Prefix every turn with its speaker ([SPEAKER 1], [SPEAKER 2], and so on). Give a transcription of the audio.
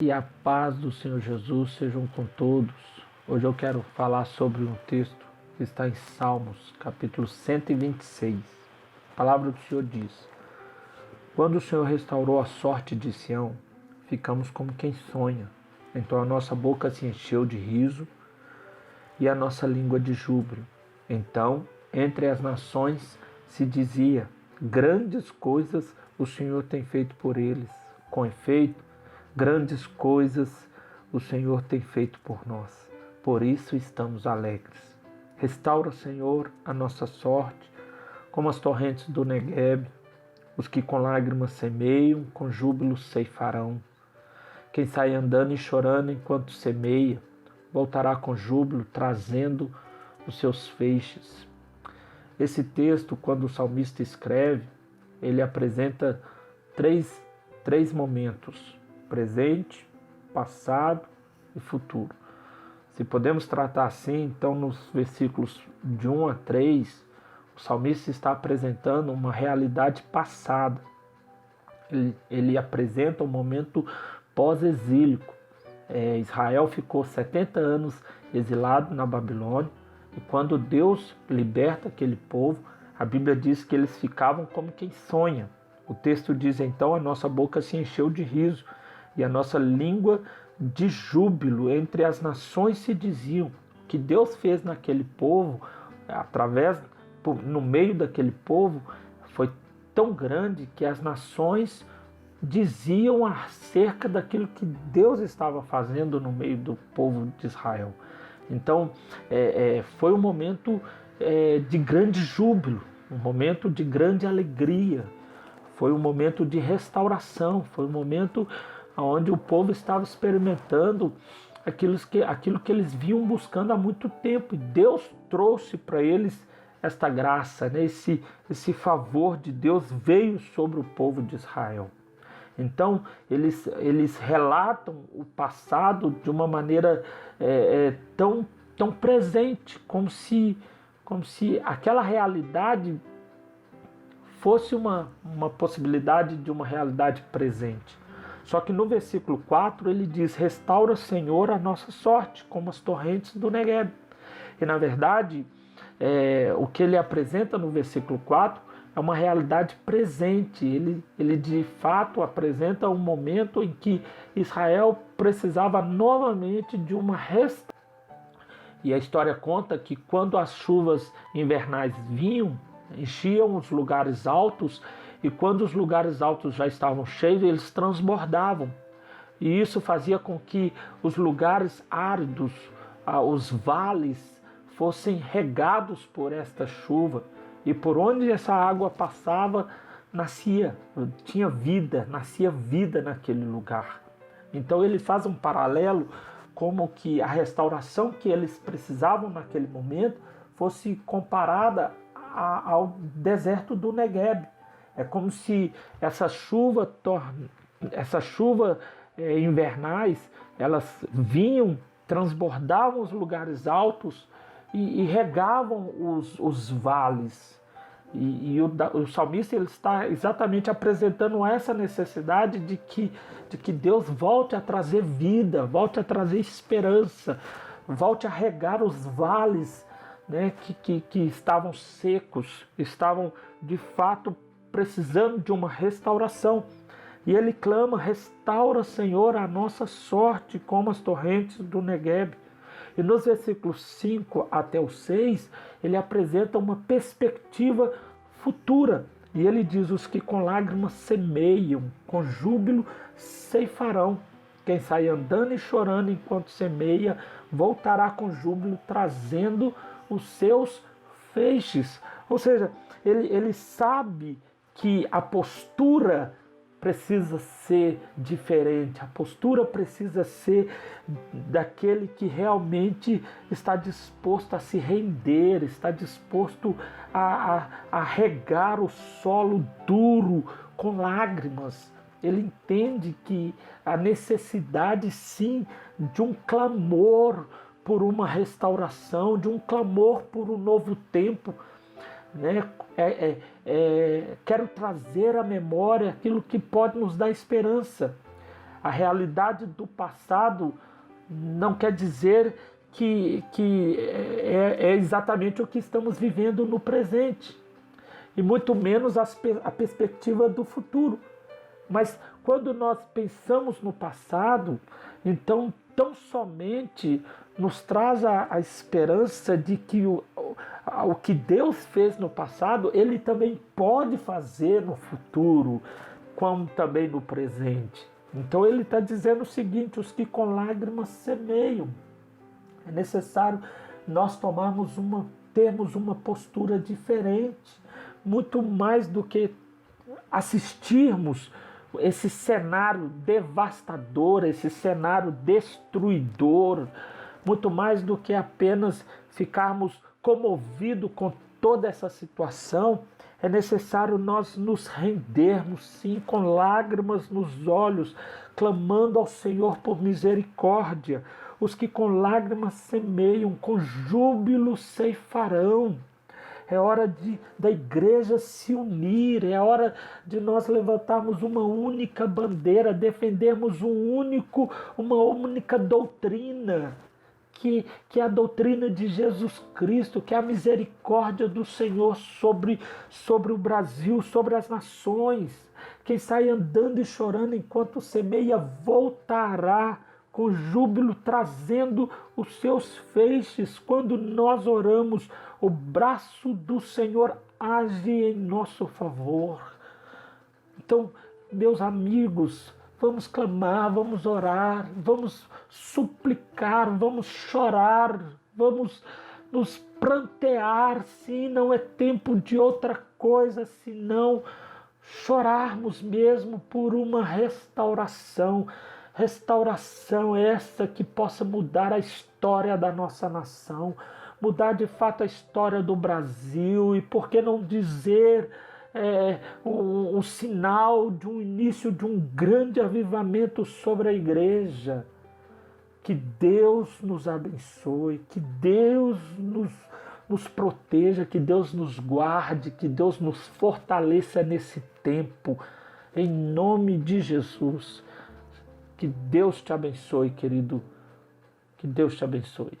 [SPEAKER 1] E a paz do Senhor Jesus sejam com todos. Hoje eu quero falar sobre um texto que está em Salmos, capítulo 126. A palavra do Senhor diz: Quando o Senhor restaurou a sorte de Sião, ficamos como quem sonha. Então a nossa boca se encheu de riso e a nossa língua de júbilo. Então, entre as nações se dizia: grandes coisas o Senhor tem feito por eles. Com efeito, grandes coisas o Senhor tem feito por nós. Por isso estamos alegres. Restaura, Senhor, a nossa sorte, como as torrentes do Negueb. Os que com lágrimas semeiam, com júbilo ceifarão. Quem sai andando e chorando enquanto semeia, voltará com júbilo, trazendo os seus feixes. Esse texto, quando o salmista escreve, ele apresenta três momentos: presente, passado e futuro. Se podemos tratar assim, então nos versículos de 1 a 3, o salmista está apresentando uma realidade passada. Ele apresenta um momento pós-exílico. Israel ficou 70 anos exilado na Babilônia, e quando Deus liberta aquele povo, a Bíblia diz que eles ficavam como quem sonha. O texto diz então: a nossa boca se encheu de riso e a nossa língua de júbilo. Entre as nações se diziam. O que Deus fez naquele povo, no meio daquele povo, foi tão grande que as nações diziam acerca daquilo que Deus estava fazendo no meio do povo de Israel. Então, foi um momento de grande júbilo, um momento de grande alegria, foi um momento de restauração, foi um momento onde o povo estava experimentando aquilo que eles vinham buscando há muito tempo, e Deus trouxe para eles esta graça, né? Esse favor de Deus veio sobre o povo de Israel. Então, eles relatam o passado de uma maneira tão presente, como se aquela realidade fosse uma possibilidade de uma realidade presente. Só que no versículo 4 ele diz: restaura, Senhor, a nossa sorte, como as torrentes do Negueb. E na verdade, o que ele apresenta no versículo 4 é uma realidade presente. Ele de fato apresenta um momento em que Israel precisava novamente de uma restauração. E a história conta que quando as chuvas invernais vinham, enchiam os lugares altos, e quando os lugares altos já estavam cheios, eles transbordavam. E isso fazia com que os lugares áridos, os vales, fossem regados por esta chuva. E por onde essa água passava, nascia vida naquele lugar. Então ele faz um paralelo, como que a restauração que eles precisavam naquele momento fosse comparada ao deserto do Negueb. É como se essa chuva invernais, elas vinham, transbordavam os lugares altos e regavam os vales. E o salmista ele está exatamente apresentando essa necessidade de que Deus volte a trazer vida, volte a trazer esperança, volte a regar os vales, né, que estavam secos, estavam de fato precisando de uma restauração. E ele clama: restaura, Senhor, a nossa sorte, como as torrentes do Negueb. E nos versículos 5 até o 6, ele apresenta uma perspectiva futura. E ele diz: os que com lágrimas semeiam, com júbilo ceifarão. Quem sai andando e chorando enquanto semeia, voltará com júbilo, trazendo os seus feixes. Ou seja, ele sabe que a postura precisa ser diferente, a postura precisa ser daquele que realmente está disposto a se render, está disposto a regar o solo duro com lágrimas. Ele entende que a necessidade, sim, de um clamor por uma restauração, de um clamor por um novo tempo, né? Quero trazer à memória aquilo que pode nos dar esperança. A realidade do passado não quer dizer que é exatamente o que estamos vivendo no presente, e muito menos a perspectiva do futuro. Mas quando nós pensamos no passado, então tão somente nos traz a esperança de que o que Deus fez no passado, Ele também pode fazer no futuro, como também no presente. Então Ele está dizendo o seguinte: os que com lágrimas semeiam. É necessário nós termos uma postura diferente, muito mais do que assistirmos esse cenário devastador, esse cenário destruidor, muito mais do que apenas ficarmos comovidos com toda essa situação. É necessário nós nos rendermos, sim, com lágrimas nos olhos, clamando ao Senhor por misericórdia. Os que com lágrimas semeiam, com júbilo ceifarão. É hora da igreja se unir, é hora de nós levantarmos uma única bandeira, defendermos uma única doutrina, que é a doutrina de Jesus Cristo, que é a misericórdia do Senhor sobre o Brasil, sobre as nações. Quem sai andando e chorando enquanto semeia voltará com júbilo, trazendo os seus feixes. Quando nós oramos, o braço do Senhor age em nosso favor. Então, meus amigos, vamos clamar, vamos orar, vamos suplicar, vamos chorar, vamos nos prantear. Sim, não é tempo de outra coisa senão chorarmos mesmo por uma restauração. Restauração essa que possa mudar a história da nossa nação, mudar de fato a história do Brasil, e por que não dizer um sinal de um início de um grande avivamento sobre a igreja. Que Deus nos abençoe, que Deus nos proteja, que Deus nos guarde, que Deus nos fortaleça nesse tempo, em nome de Jesus. Que Deus te abençoe, querido. Que Deus te abençoe.